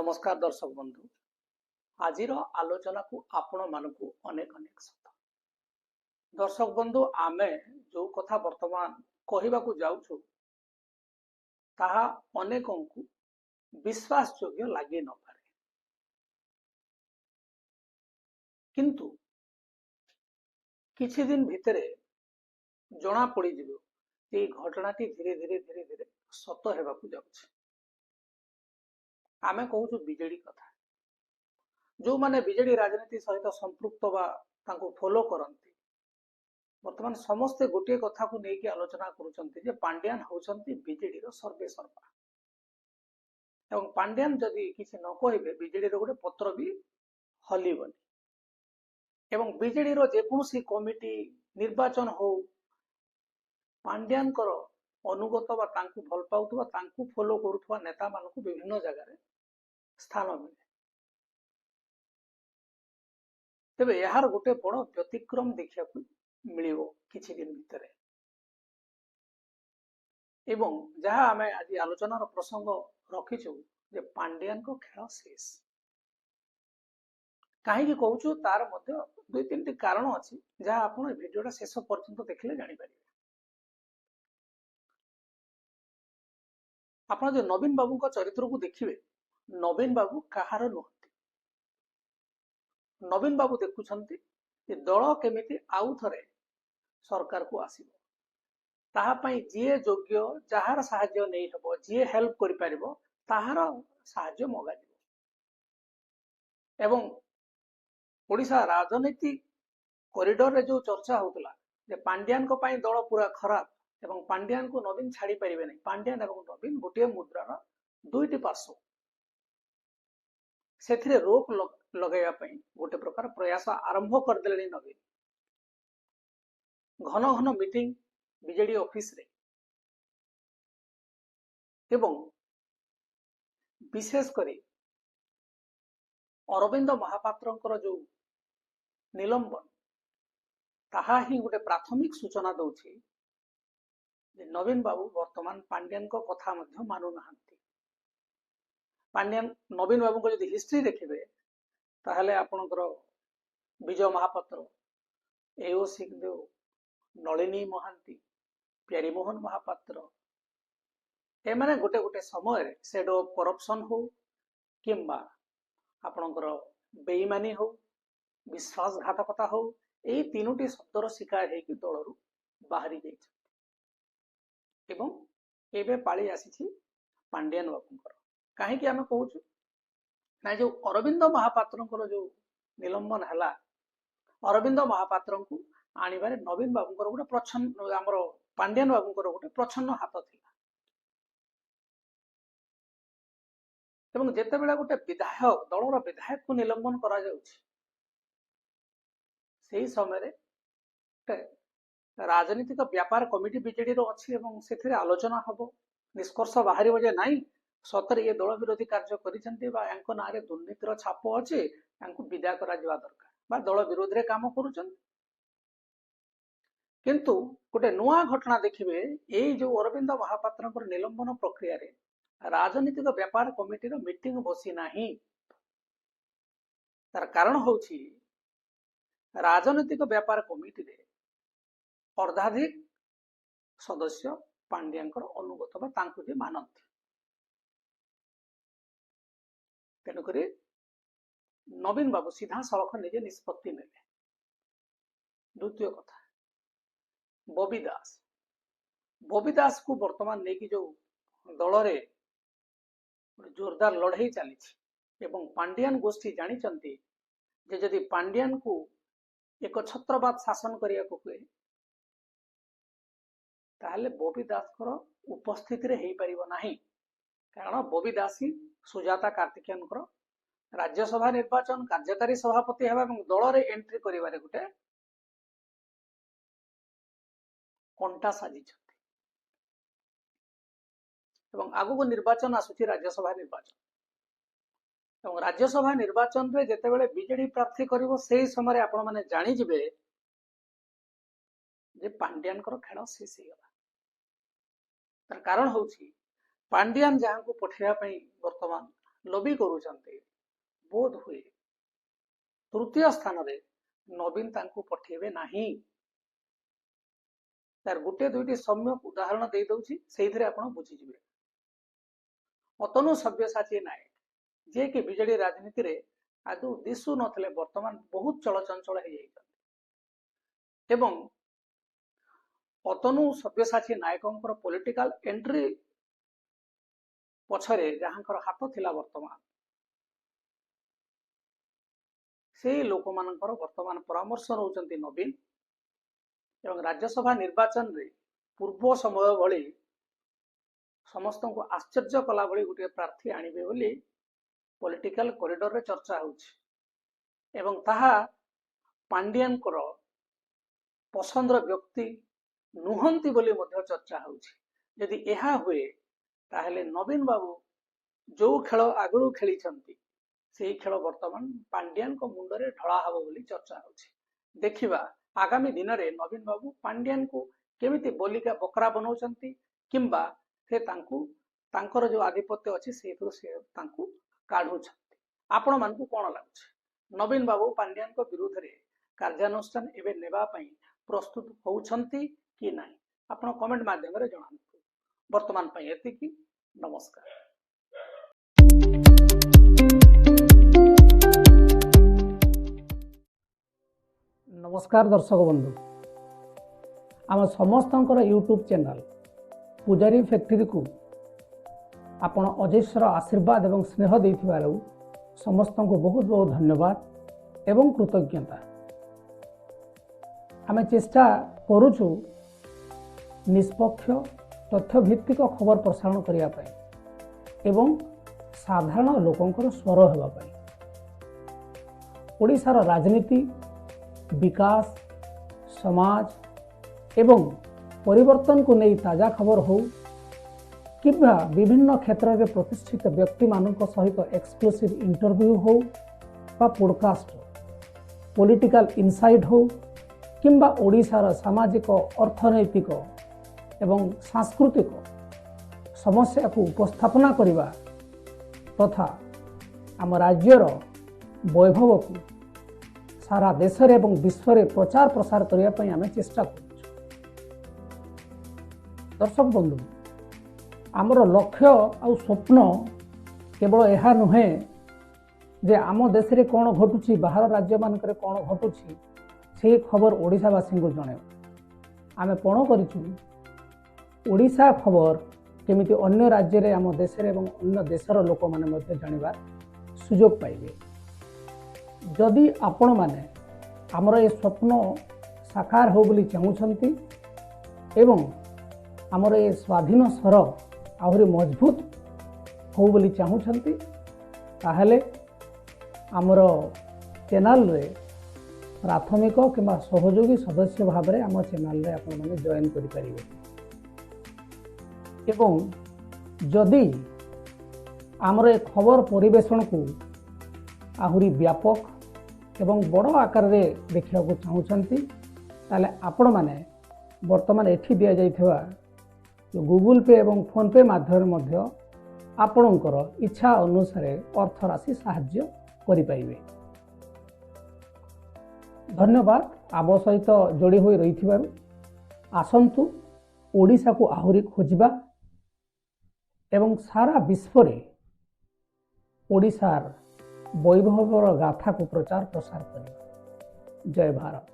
नमस्कार दर्शक बंधु आज आलोचना को आपण मानक अनेक अनेक सत दर्शक बंधु आमे जो कथा वर्तमान कहवाकू जाऊछु ताहा अनेकों को विश्वास योग्य लगी न पारे किंतु किछि दिन भितरे जना पड़ी जिवो जे घटनाटी धीरे धीरे धीरे धीरे सत हेबाकू जाउछि। आमे कहूछु बीजेडी कथा जो माने बीजेडी राजनीति सहित संपृक्त बा तांको फॉलो करंती वर्तमान समस्ते गोटे कथा को लेकिन आलोचना करुचंती जे पांड्यान होचंती बीजेडी रो सर्वे सर्वा एवं पांड्यान जदि किसी न कहिबे बीजेडी रो गोटे पत्र भी हलिबनी एवं बीजेडी रो जेकोसी कमिटी निर्वाचन हो पांड्यान करो अनुगत बा तांको भल पाउथबा तांको फॉलो करुथबा नेता मानकु विभिन्न जगह रे स्थान मिले तेबे यार गोटे बड़ व्यतिक्रम देखा मिलिबो किछि दिन भितरे एवं जहाँ आम आज आलोचनार प्रसंग रखीचु जे पांड्यान को खेल शेष कहीं कहूँ तार मध्य दुई तीन कारण अच्छी जहाँ आप भिडियोटा शेष पर्यंत देखले जापर आप जो नवीन बाबू चरित्र को देखिए नवीन बाबू कहार नुहति नवीन बाबू देखुंत दल केमिति आउ थरे सरकार को आसीबो ताहा पई जे योग्य जहार साहाय्य नहीं हबो जे हेल्प करि परिबो ताहार साहाय्य मगा दिबो एवं ओडिशा राजनीति कॉरिडोर रे जो चर्चा होतला जे पांड्यान को पई दल पूरा खराब एवं पांड्यान को नवीन छाड़ी परिबे नहीं पांड्यान एवं नवीन गोटे मुद्रार दुईटी पार्श्व सेथिरे रोक लगाइबा पई गोटे प्रकार प्रयास आरंभ कर देलेनी नवीन घन घन मीटिंग बीजेडी ऑफिस रे एवं विशेष करी अरविंद महापात्रंकर जो निलंबन ताहा ही गोटे प्राथमिक सूचना दौछि जे नवीन बाबू वर्तमान पांड्यान को कथा मध्य मानु नाहंती पांड्यान नवीन बाबू को यदि हिस्ट्री देखिबे ताहले आपनकर विजय महापात्र एओ सिंहदेव नलिनी महांती प्यारीमोहन महापात्र एमाने गोटे गोटे समय सेड ऑफ करप्शन हो किंबा आपनकर बेईमानी हो विश्वासघातकता हो यही तीनोटी शब्दर शिकार होगी दलरू बाहरी एवं एबे पाली आसी पांड्यान बाबूंकर कहीं आम कहूँ ना जो अरविंद महापात्र जो निलंबन है अरविंद महापात्र को आणबारे नवीन बाबूंकर गोटे प्रच्छन्न आमर पांड्यान बाबूंकर गोटे प्रच्छन्न हाथ थिला एवं जेतेबेला गोटे विधायक दलर विधायक को निलंबन करा जाउछि सेही समय राजनीतिक व्यापार कमिटी बीजेडी रो अछि एवं सेथिरे आलोचना हबो निष्कर्ष बाहरिबो जे नाही सतरे ये दल विरोधी कार्य करिसेंती बा यांको नारे दुर्नीतिर छाप अछि यांको विदा करा जिवा दरकार बा दल विरोध रे काम करूछन किंतु गोटे नुआ घटना देखिबे एई जो अरविंद महापात्रंकर निलंबन प्रक्रिया रे राजनीतिक व्यापार कमिटी रो मीटिंग बसी नाही तार कारण होछि राजनीतिक व्यापार कमिटी रे अर्धाधिक सदस्य पांड्यांकर अनुगत बा तांको जे मानନ୍ତି तेणुकरी नवीन बाबू सीधा सड़क निजे निष्पत्ति नेले द्वितीय कथा बबी दास को वर्तमान नहीं कि जो दल रे जोरदार लड़ाई चली एवं पांड्यान गोष्ठी जानी जदि पांड्यान को एक छत्रवाद शासन करिया को हुए ताहले बबी दास उपस्थिति रे हेई परिबो नाही कारण बबी दास ही सुजाता कार्तिकेयन राज्यसभा निर्वाचन कार्यकारी सभापति हेबा एवं दल रे एंट्री करिवारे गुटे कंटा साजी एवं आगु को निर्वाचन आसुची राज्यसभा निर्वाचन एवं राज्यसभा निर्वाचन रे जेतेबेले बीजेडी प्रार्थी करिवो सेही समय आपण माने जानि जिबे जे पांड्यान खेल शेष हो गला तार कारण होउची पांड्यान जहाँ को पठेवा पई वर्तमान लबी करूछंती बोध हुए तृतीय स्थान रे नवीन तांको पठेबे नाही। तार गुटे दुईटी सम्यक उदाहरण दे दउछि सेइथरे आपण बुझी जिवे। अतनु सव्यसाची नायक जे कि बिजेडी राजनीति रे आदौ दिसु नथले वर्तमान बहुत चलचंचल हे जाइछन एवं अतनु सव्यसाची नायकंकर पॉलिटिकल एंट्री पछरे जहांकर हाथ थिला वर्तमान से लोक मानकर वर्तमान परामर्श नउचंती नवीन एवं राज्यसभा निर्वाचन रे पूर्व समय भली समस्त को आश्चर्य कला भली गोटे प्रार्थी आनिबे बोली पॉलिटिकल कॉरिडोर रे चर्चा होछि एवं ताहा पांडियन कर पसंदर व्यक्ति नुहंती बोली मध्य चर्चा होछि। यदि एहा हुए ताहले नवीन बाबू जो खेल आगु खेली से खेल वर्तमान पांड्यान को मुंडरे ढला हब बोली चर्चा होछि। देखिबा आगामी दिन रे नवीन बाबू पांड्यान को केमिति बोलिका बकरा बनाउछंती किंबा से तांकु तांकर जो आधिपत्य अछि सेथु से तांकु काढुछंती। आपण मानकु कोन लागुछि नवीन बाबू पांड्यान को विरुद्ध रे कार्यानुष्ठान एबे नेबा पई प्रस्तुत होउछंती कि नाही आपण कमेंट माध्यम रे जणांतु। वर्तमान पई एतिकी नमस्कार। नमस्कार दर्शक बंधु आम समस्त यूट्यूब चैनल पुजारी फैक्ट्री को आपण अजस्र आशीर्वाद एवं स्नेह देथिबारु समस्त को बहुत बहुत धन्यवाद एवं कृतज्ञता। आम चेष्टा करुचु निष्पक्ष तथ्यभित्तिक खबर प्रसारण करिया पई एवं साधारण लोकंकर स्वर हेबा पई। ओडिशार राजनीति विकास समाज एवं परिवर्तन को नहीं ताजा खबर हो किंबा विभिन्न क्षेत्र में प्रतिष्ठित व्यक्ति मानक सहित एक्सक्लूसिव इंटरव्यू हो बा पॉडकास्ट पॉलिटिकल इनसाइट हो किंबा ओडिशार सामाजिक अर्थनैतिक एवं सांस्कृतिक समस्या को उपस्थापना करिबा तथा आम राज्यर वैभव को सारा देश एवं विश्व में प्रचार प्रसार करने आम चेष्टा कर। दर्शक बंधु आमर लक्ष्य आ स्वप्न केवल यह नुहे जे आम देश में कौन घटुची बाहर राज्य मानक कौन घटुची से खबर ओडिशावासी को जन आम पण करूँ ओडिशा खबर केमिति अन्य राज्य रे आम देश एवं अन्य देशर लोक मैंने जानवर सुजोग पाइबे। जदि आपण माने आमर ए स्वप्न साकार हो बोली चाहूछंती एवं आमर ए स्वाधीन स्वर आहरी मजबूत हो बोली चाहूछंती ताहले आमर चैनल रे प्राथमिक किंबा सहयोगी सदस्य भाव में आम चैनल रे आपण माने जॉइन करि परिबे एवं जदि आमर ए खबर परिवेषण को आहरी व्यापक एवं बड़ आकार रे देखा चाहूँगी ताले आपण माने वर्तमान एठी दिया जाइथिबा गूगल पे एवं फोन पे माध्यम आपणकर इच्छा अनुसार अर्थ राशि साहाय्य करि पाइबे। धन्यवाद आम सहित जोड़ी होई रहिथिबारु। आसंतु ओडिशा को आहुरी खोजिबा एवं सारा विश्व रे ओडिशार वैभवर गाथा को प्रचार प्रसार करिबा। जय भारत।